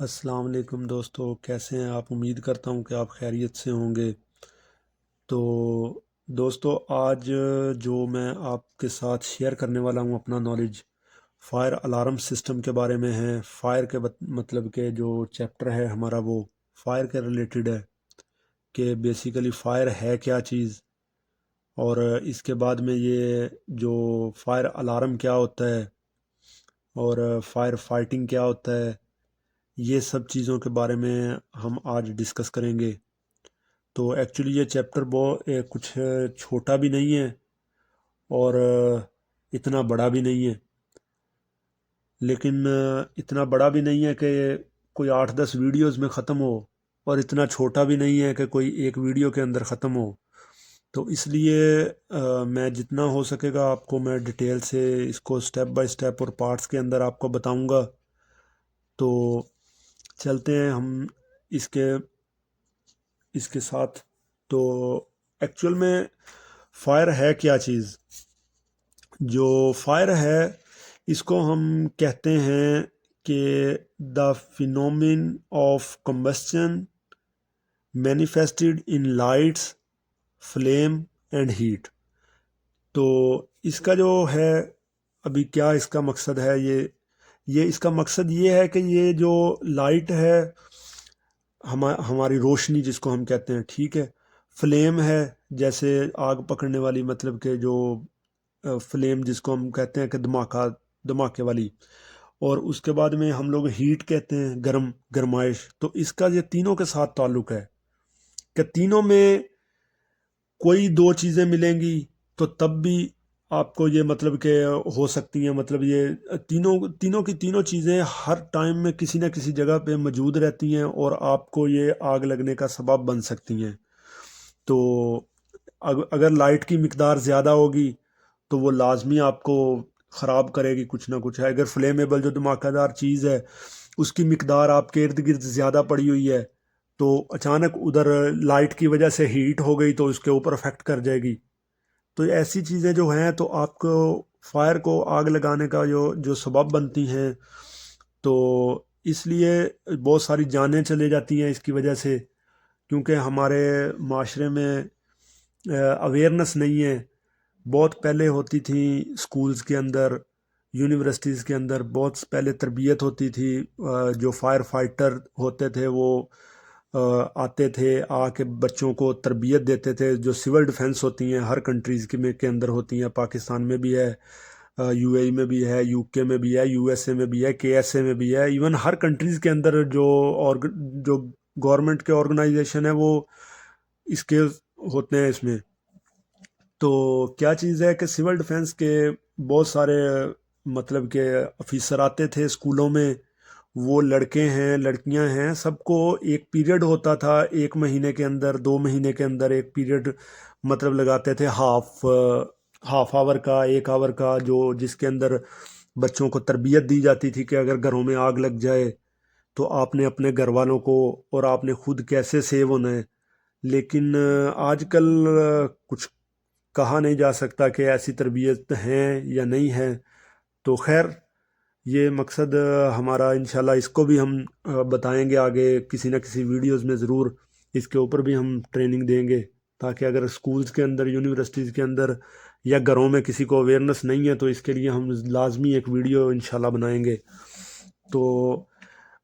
अस्सलाम वालेकुम दोस्तों, कैसे हैं आप? उम्मीद करता हूँ कि आप खैरियत से होंगे। तो दोस्तों, आज जो मैं आपके साथ शेयर करने वाला हूँ अपना नॉलेज फायर अलार्म सिस्टम के बारे में है। फायर के मतलब के जो चैप्टर है हमारा वो फायर के रिलेटेड है कि बेसिकली फायर है क्या चीज़, और इसके बाद में ये जो फायर अलार्म क्या होता है और फायर फाइटिंग क्या होता है, ये सब चीज़ों के बारे में हम आज डिस्कस करेंगे। तो एक्चुअली ये चैप्टर कुछ छोटा भी नहीं है और इतना बड़ा भी नहीं है, लेकिन इतना बड़ा भी नहीं है कि कोई 8-10 वीडियोस में ख़त्म हो, और इतना छोटा भी नहीं है कि कोई एक वीडियो के अंदर ख़त्म हो। तो इसलिए मैं जितना हो सकेगा आपको मैं डिटेल से इसको स्टेप बाय स्टेप और पार्ट्स के अंदर आपको बताऊंगा। तो चलते हैं हम इसके इसके साथ। तो एक्चुअल में फायर है क्या चीज़? जो फायर है, इसको हम कहते हैं कि the phenomenon of combustion manifested in lights, flame and heat. तो इसका जो है, अभी क्या इसका मकसद है, ये इसका मकसद ये है कि ये जो लाइट है, हमारी रोशनी जिसको हम कहते हैं, ठीक है। फ्लेम है, जैसे आग पकड़ने वाली, मतलब कि जो फ्लेम जिसको हम कहते हैं कि धमाके वाली। और उसके बाद में हम लोग हीट कहते हैं, गरमाइश। तो इसका ये तीनों के साथ ताल्लुक है कि तीनों में कोई दो चीज़ें मिलेंगी तो तब भी आपको ये मतलब कि हो सकती हैं, मतलब ये तीनों तीनों की तीनों चीज़ें हर टाइम में किसी न किसी जगह पे मौजूद रहती हैं और आपको ये आग लगने का सबब बन सकती हैं। तो अगर लाइट की मिकदार ज़्यादा होगी तो वो लाजमी आपको ख़राब करेगी कुछ ना कुछ है। अगर फ्लेमेबल जो धमाकेदार चीज़ है उसकी मिकदार आपके इर्द गिर्द ज़्यादा पड़ी हुई है, तो अचानक उधर लाइट की वजह से हीट हो गई तो उसके ऊपर अफेक्ट कर जाएगी। तो ऐसी चीज़ें जो हैं, तो आपको फायर को आग लगाने का जो जो सबब बनती हैं। तो इसलिए बहुत सारी जानें चली जाती हैं इसकी वजह से, क्योंकि हमारे माशरे में अवेयरनेस नहीं है। बहुत पहले होती थी स्कूल्स के अंदर, यूनिवर्सिटीज़ के अंदर बहुत पहले तरबियत होती थी। जो फायर फाइटर होते थे वो आते थे, आके बच्चों को तरबियत देते थे। जो सिविल डिफेंस होती हैं हर कंट्रीज़ के अंदर होती हैं, पाकिस्तान में भी है, यूएई में भी है, यूके में भी है, यूएसए में भी है, केएसए में भी है। इवन हर कंट्रीज़ के अंदर जो गवर्नमेंट के ऑर्गेनाइजेशन है वो इसके होते हैं इसमें। तो क्या चीज़ है कि सिविल डिफेंस के बहुत सारे मतलब के ऑफिसर आते थे स्कूलों में। वो लड़के हैं, लड़कियां हैं, सबको एक पीरियड होता था, 1 महीने के अंदर, 2 महीने के अंदर एक पीरियड मतलब लगाते थे, हाफ आवर का, 1 आवर का, जो जिसके अंदर बच्चों को तरबियत दी जाती थी कि अगर घरों में आग लग जाए तो आपने अपने घर वालों को और आपने खुद कैसे सेव होना है। लेकिन आजकल कुछ कहा नहीं जा सकता कि ऐसी तरबियत हैं या नहीं है। तो खैर, ये मकसद हमारा इंशाल्लाह, इसको भी हम बताएंगे आगे किसी न किसी वीडियोस में ज़रूर। इसके ऊपर भी हम ट्रेनिंग देंगे, ताकि अगर स्कूल्स के अंदर, यूनिवर्सिटीज़ के अंदर या घरों में किसी को अवेयरनेस नहीं है तो इसके लिए हम लाजमी एक वीडियो इंशाल्लाह बनाएंगे। तो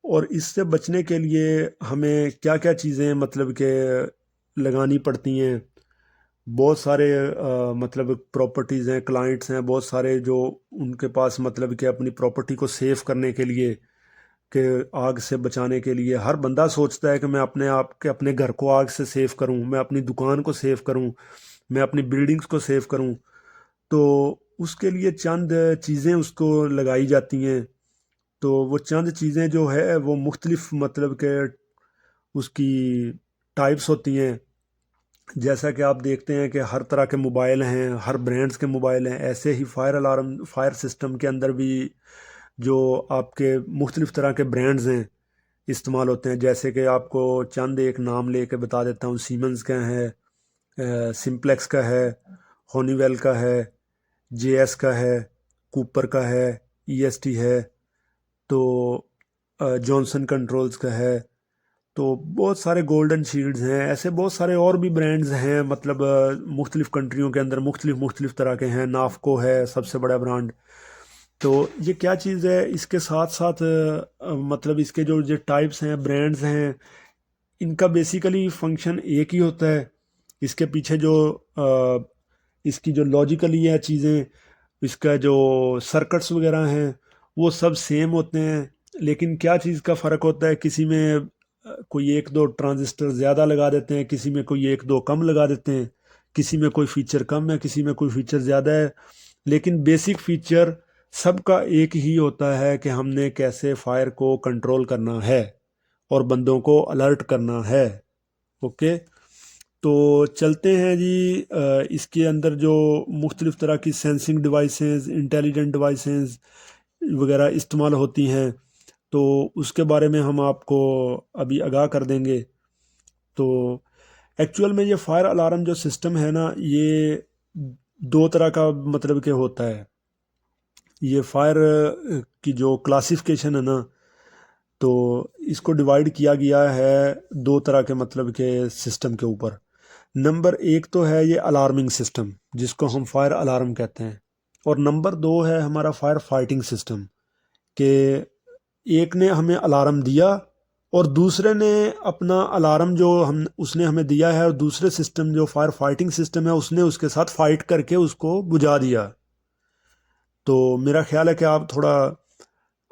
और इससे बचने के लिए हमें क्या क्या चीज़ें मतलब के लगानी पड़ती हैं। बहुत सारे मतलब प्रॉपर्टीज़ हैं, क्लाइंट्स हैं बहुत सारे, जो उनके पास मतलब कि अपनी प्रॉपर्टी को सेव करने के लिए, कि आग से बचाने के लिए हर बंदा सोचता है कि मैं अपने आप के अपने घर को आग से सेव करूं, मैं अपनी दुकान को सेव करूं, मैं अपनी बिल्डिंग्स को सेव करूं। तो उसके लिए चंद चीज़ें उसको लगाई जाती हैं। तो वो चंद चीज़ें जो है वो मुख्तलिफ मतलब के उसकी टाइप्स होती हैं। जैसा कि आप देखते हैं कि हर तरह के मोबाइल हैं, हर ब्रांड्स के मोबाइल हैं, ऐसे ही फायर अलार्म, फायर सिस्टम के अंदर भी जो आपके मुख्तलिफ तरह के ब्रांड्स हैं इस्तेमाल होते हैं। जैसे कि आपको चंद एक नाम लेके बता देता हूँ। सीमेंस का है, सिंप्लेक्स का है, होनीवेल का है, जेएस का है, कूपर का है, ईएसटी है। तो जॉनसन कंट्रोल्स का है। तो बहुत सारे गोल्डन शील्ड्स हैं, ऐसे बहुत सारे और भी ब्रांड्स हैं, मतलब मुख्तलिफ़ कंट्रियों के अंदर मुख्तलिफ़ तरह के हैं। नाफको है सबसे बड़ा ब्रांड। तो ये क्या चीज़ है, इसके साथ साथ मतलब इसके जो टाइप्स हैं, ब्रांड्स हैं, इनका बेसिकली फंक्शन एक ही होता है। इसके पीछे जो इसकी जो लॉजिकली है चीज़ें, इसका जो सर्किट्स वगैरह हैं, वो सब सेम होते हैं। लेकिन क्या चीज़ का फ़र्क होता है, किसी में कोई एक दो ट्रांजिस्टर ज़्यादा लगा देते हैं, किसी में कोई एक दो कम लगा देते हैं, किसी में कोई फीचर कम है, किसी में कोई फीचर ज़्यादा है। लेकिन बेसिक फीचर सबका एक ही होता है कि हमने कैसे फायर को कंट्रोल करना है और बंदों को अलर्ट करना है। ओके, तो चलते हैं जी। इसके अंदर जो मुख्तलिफ़ तरह की सेंसिंग डिवाइसेस, इंटेलिजेंट डिवाइसेस वगैरह इस्तेमाल होती हैं, तो उसके बारे में हम आपको अभी आगाह कर देंगे। तो एक्चुअल में ये फायर अलार्म जो सिस्टम है ना, ये दो तरह का मतलब के होता है। ये फायर की जो क्लासिफिकेशन है ना, तो इसको डिवाइड किया गया है दो तरह के मतलब के सिस्टम के ऊपर। नंबर एक तो है ये अलार्मिंग सिस्टम, जिसको हम फायर अलार्म कहते हैं। और नंबर दो है हमारा फायर फाइटिंग सिस्टम, कि एक ने हमें अलार्म दिया और दूसरे ने अपना अलार्म जो हम उसने हमें दिया है, और दूसरे सिस्टम जो फायर फाइटिंग सिस्टम है, उसने उसके साथ फाइट करके उसको बुझा दिया। तो मेरा ख्याल है कि आप थोड़ा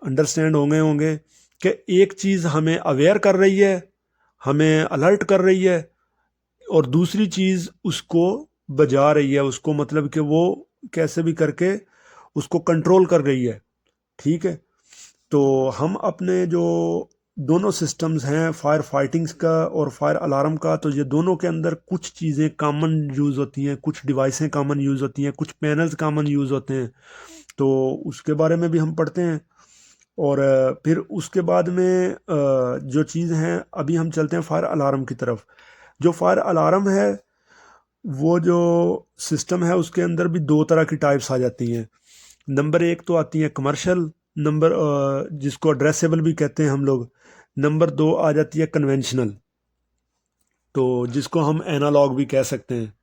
अंडरस्टैंड होंगे होंगे कि एक चीज़ हमें अवेयर कर रही है, हमें अलर्ट कर रही है, और दूसरी चीज़ उसको बजा रही है, उसको मतलब कि वो कैसे भी करके उसको कंट्रोल कर रही है। ठीक है, तो हम अपने जो दोनों सिस्टम्स हैं, फायर फाइटिंग्स का और फायर अलार्म का, तो ये दोनों के अंदर कुछ चीज़ें कॉमन यूज़ होती हैं, कुछ डिवाइसें कॉमन यूज़ होती हैं, कुछ पैनल्स कॉमन यूज़ होते हैं। तो उसके बारे में भी हम पढ़ते हैं। और फिर उसके बाद में जो चीज़ हैं, अभी हम चलते हैं फायर अलार्म की तरफ। जो फायर अलार्म है, वो जो सिस्टम है, उसके अंदर भी दो तरह की टाइप्स आ जाती हैं। नंबर एक तो आती है कमर्शियल, नंबर जिसको एड्रेसेबल भी कहते हैं हम लोग। नंबर दो आ जाती है कन्वेंशनल, तो जिसको हम एनालॉग भी कह सकते हैं।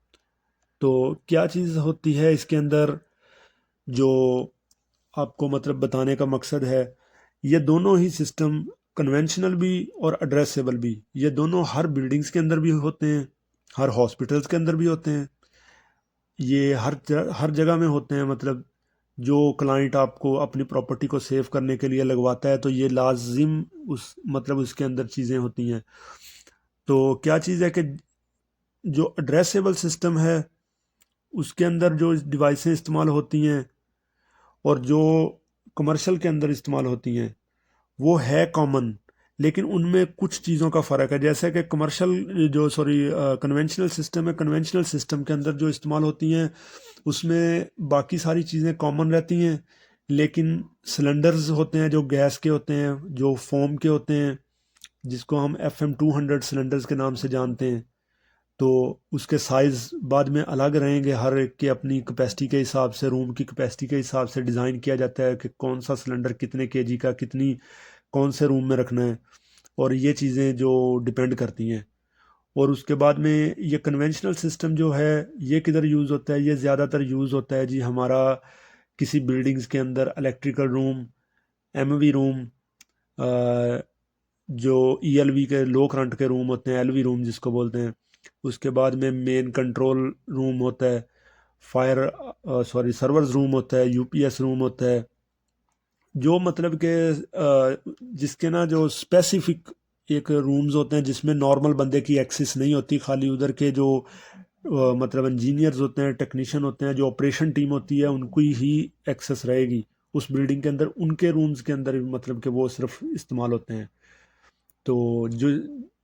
तो क्या चीज़ होती है इसके अंदर, जो आपको मतलब बताने का मकसद है, ये दोनों ही सिस्टम, कन्वेंशनल भी और एड्रेसेबल भी, ये दोनों हर बिल्डिंग्स के अंदर भी होते हैं, हर हॉस्पिटल्स के अंदर भी होते हैं। ये हर जगह में होते हैं। मतलब जो क्लाइंट आपको अपनी प्रॉपर्टी को सेव करने के लिए लगवाता है, तो ये लाजिम उस मतलब उसके अंदर चीज़ें होती हैं। तो क्या चीज़ है कि जो एड्रेसेबल सिस्टम है, उसके अंदर जो डिवाइसें इस्तेमाल होती हैं और जो कमर्शियल के अंदर इस्तेमाल होती हैं, वो है कॉमन, लेकिन उनमें कुछ चीज़ों का फ़र्क है। जैसे कि कमर्शियल जो सॉरी कन्वेंशनल सिस्टम है, कन्वेंशनल सिस्टम के अंदर जो इस्तेमाल होती हैं, उसमें बाकी सारी चीज़ें कॉमन रहती हैं, लेकिन सिलेंडर्स होते हैं जो गैस के होते हैं, जो फोम के होते हैं, जिसको हम FM200 सिलेंडर्स के नाम से जानते हैं, तो उसके साइज़ बाद में अलग रहेंगे। हर एक के अपनी कैपेसिटी के हिसाब से, रूम की कैपेसिटी के हिसाब से डिज़ाइन किया जाता है कि कौन सा सिलेंडर कितने केजी का, कितनी कौन से रूम में रखना है, और ये चीज़ें जो डिपेंड करती हैं। और उसके बाद में ये कन्वेंशनल सिस्टम जो है, ये किधर यूज़ होता है, ये ज़्यादातर यूज़ होता है जी हमारा किसी बिल्डिंग्स के अंदर इलेक्ट्रिकल रूम, एमवी रूम, जो ELV के लो करंट के रूम होते हैं, LV रूम जिसको बोलते हैं। उसके बाद में मेन कंट्रोल रूम होता है, फायर सॉरी सर्वर्स रूम होता है, UPS रूम होता है, जो मतलब कि जिसके ना जो स्पेसिफिक एक रूम्स होते हैं, जिसमें नॉर्मल बंदे की एक्सेस नहीं होती, खाली उधर के जो मतलब इंजीनियर्स होते हैं, टेक्नीशियन होते हैं, जो ऑपरेशन टीम होती है, उनको ही एक्सेस रहेगी उस बिल्डिंग के अंदर। उनके रूम्स के अंदर मतलब कि वो सिर्फ इस्तेमाल होते हैं। तो जो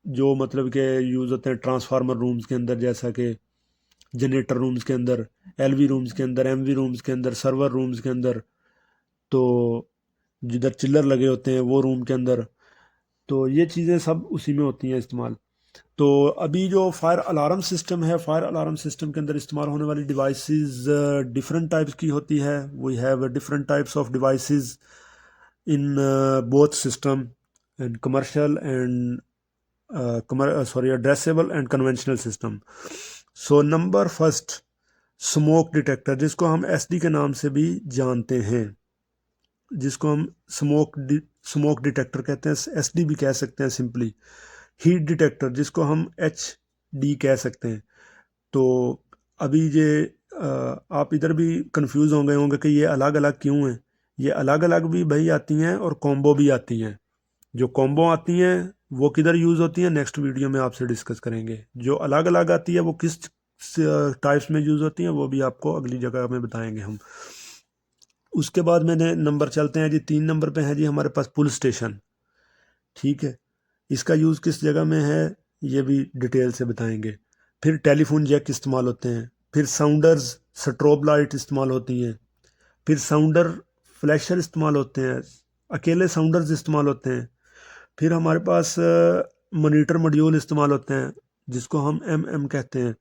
जो मतलब के यूज़ होते हैं ट्रांसफार्मर रूम्स के अंदर, जैसा कि जनरेटर रूम्स के अंदर, LV रूम्स के अंदर, MV रूम्स के अंदर, सर्वर रूम्स के अंदर, तो जिधर चिल्लर लगे होते हैं वो रूम के अंदर, तो ये चीज़ें सब उसी में होती हैं इस्तेमाल। तो अभी जो फायर अलार्म सिस्टम है, फायर अलार्म सिस्टम के अंदर इस्तेमाल होने वाली डिवाइसेस डिफरेंट टाइप्स की होती है। We have different types of devices in both system. and commercial and addressable and conventional system. So number first, smoke detector, जिसको हम एसडी के नाम से भी जानते हैं, जिसको हम स्मोक डिटेक्टर कहते हैं, एसडी भी कह सकते हैं सिंपली। हीट डिटेक्टर, जिसको हम एचडी कह सकते हैं। तो अभी ये आप इधर भी कंफ्यूज हो गए होंगे कि ये अलग अलग क्यों हैं। ये अलग अलग भी भाई आती हैं और कॉम्बो भी आती हैं। जो कॉम्बो आती हैं वो किधर यूज़ होती हैं, नेक्स्ट वीडियो में आपसे डिस्कस करेंगे। जो अलग अलग आती है वो किस टाइप्स में यूज़ होती हैं वो भी आपको अगली जगह में बताएंगे हम। उसके बाद मैंने नंबर चलते हैं जी, 3 नंबर पे है जी हमारे पास पुल स्टेशन। ठीक है, इसका यूज़ किस जगह में है ये भी डिटेल से बताएंगे। फिर टेलीफोन जैक इस्तेमाल होते हैं। फिर साउंडर्स, स्ट्रोब लाइट इस्तेमाल होती हैं। फिर साउंडर फ्लैशर इस्तेमाल होते हैं, अकेले साउंडर्स इस्तेमाल होते हैं। फिर हमारे पास मॉनिटर मॉड्यूल इस्तेमाल होते हैं, जिसको हम एम कहते हैं।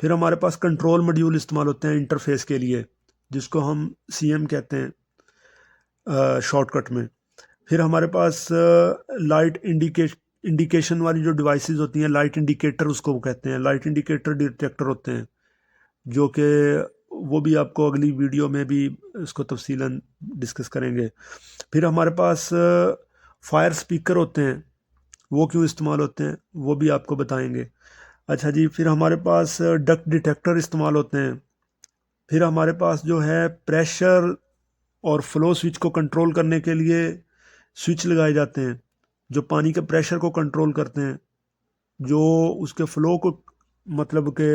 फिर हमारे पास कंट्रोल मॉड्यूल इस्तेमाल होते हैं इंटरफेस के लिए, जिसको हम सीएम कहते हैं शॉर्टकट में। फिर हमारे पास लाइट इंडिकेशन वाली जो डिवाइसेस होती हैं, लाइट इंडिकेटर उसको कहते हैं, लाइट इंडिकेटर डिटेक्टर होते हैं, जो कि वो भी आपको अगली वीडियो में भी इसको तफसीलन डिस्कस करेंगे। फिर हमारे पास फायर स्पीकर होते हैं, वो क्यों इस्तेमाल होते हैं वो भी आपको बताएंगे। अच्छा जी, फिर हमारे पास डक्ट डिटेक्टर इस्तेमाल होते हैं। फिर हमारे पास जो है प्रेशर और फ्लो स्विच को कंट्रोल करने के लिए स्विच लगाए जाते हैं, जो पानी के प्रेशर को कंट्रोल करते हैं, जो उसके फ्लो को मतलब के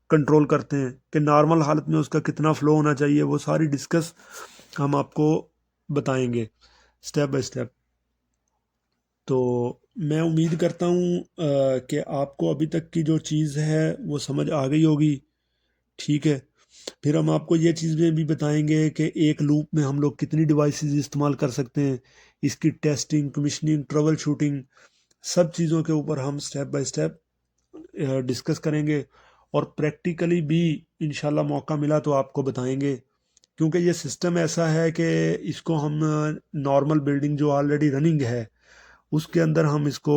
कंट्रोल करते हैं कि नॉर्मल हालत में उसका कितना फ़्लो होना चाहिए। वो सारी डिस्कस हम आपको बताएंगे स्टेप बाय स्टेप। तो मैं उम्मीद करता हूँ कि आपको अभी तक की जो चीज़ है वो समझ आ गई होगी। ठीक है, फिर हम आपको ये चीज़ें भी बताएंगे कि एक लूप में हम लोग कितनी डिवाइसेस इस्तेमाल कर सकते हैं, इसकी टेस्टिंग, कमीशनिंग, ट्रबल शूटिंग, सब चीज़ों के ऊपर हम स्टेप बाय स्टेप डिस्कस करेंगे। और प्रैक्टिकली भी इंशाल्लाह मौका मिला तो आपको बताएंगे, क्योंकि ये सिस्टम ऐसा है कि इसको हम नॉर्मल बिल्डिंग जो ऑलरेडी रनिंग है उसके अंदर हम इसको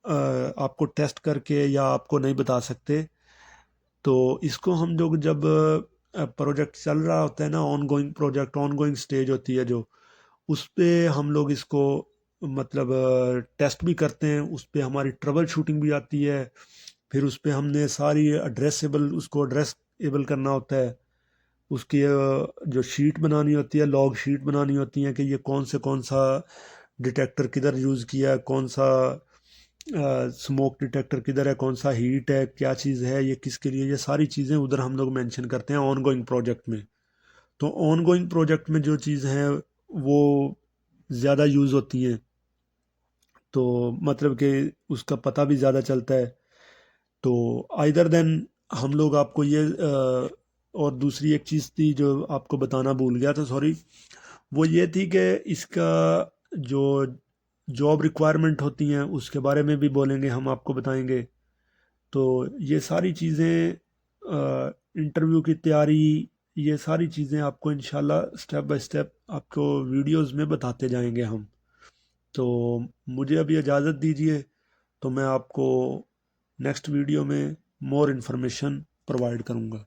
आपको टेस्ट करके या आपको नहीं बता सकते। तो इसको हम लोग जब प्रोजेक्ट चल रहा होता है ना, on going project, on going stage होती है जो, उस पे हम लोग इसको मतलब टेस्ट भी करते हैं, उस पे हमारी ट्रबल शूटिंग भी आती है। फिर उस पे हमने सारी उसको एड्रेसेबल करना होता है। उसकी जो शीट बनानी होती है, लॉग शीट बनानी होती है कि ये कौन सा डिटेक्टर किधर यूज़ किया है, कौन सा स्मोक डिटेक्टर किधर है, कौन सा हीट है, क्या चीज़ है, ये किसके लिए, ये सारी चीज़ें उधर हम लोग मेंशन करते हैं ऑन गोइंग प्रोजेक्ट में। तो ऑन गोइंग प्रोजेक्ट में जो चीज़ है वो ज़्यादा यूज़ होती हैं, तो मतलब कि उसका पता भी ज़्यादा चलता है। तो आइदर देन हम लोग आपको ये और दूसरी एक चीज़ थी जो आपको बताना भूल गया था, सॉरी, वो ये थी कि इसका जो जॉब रिक्वायरमेंट होती हैं उसके बारे में भी बोलेंगे, हम आपको बताएंगे। तो ये सारी चीज़ें, इंटरव्यू की तैयारी, ये सारी चीज़ें आपको इंशाल्लाह स्टेप बाय स्टेप आपको वीडियोस में बताते जाएंगे हम। तो मुझे अभी इजाज़त दीजिए, तो मैं आपको नेक्स्ट वीडियो में मोर इन्फॉर्मेशन प्रोवाइड करूँगा।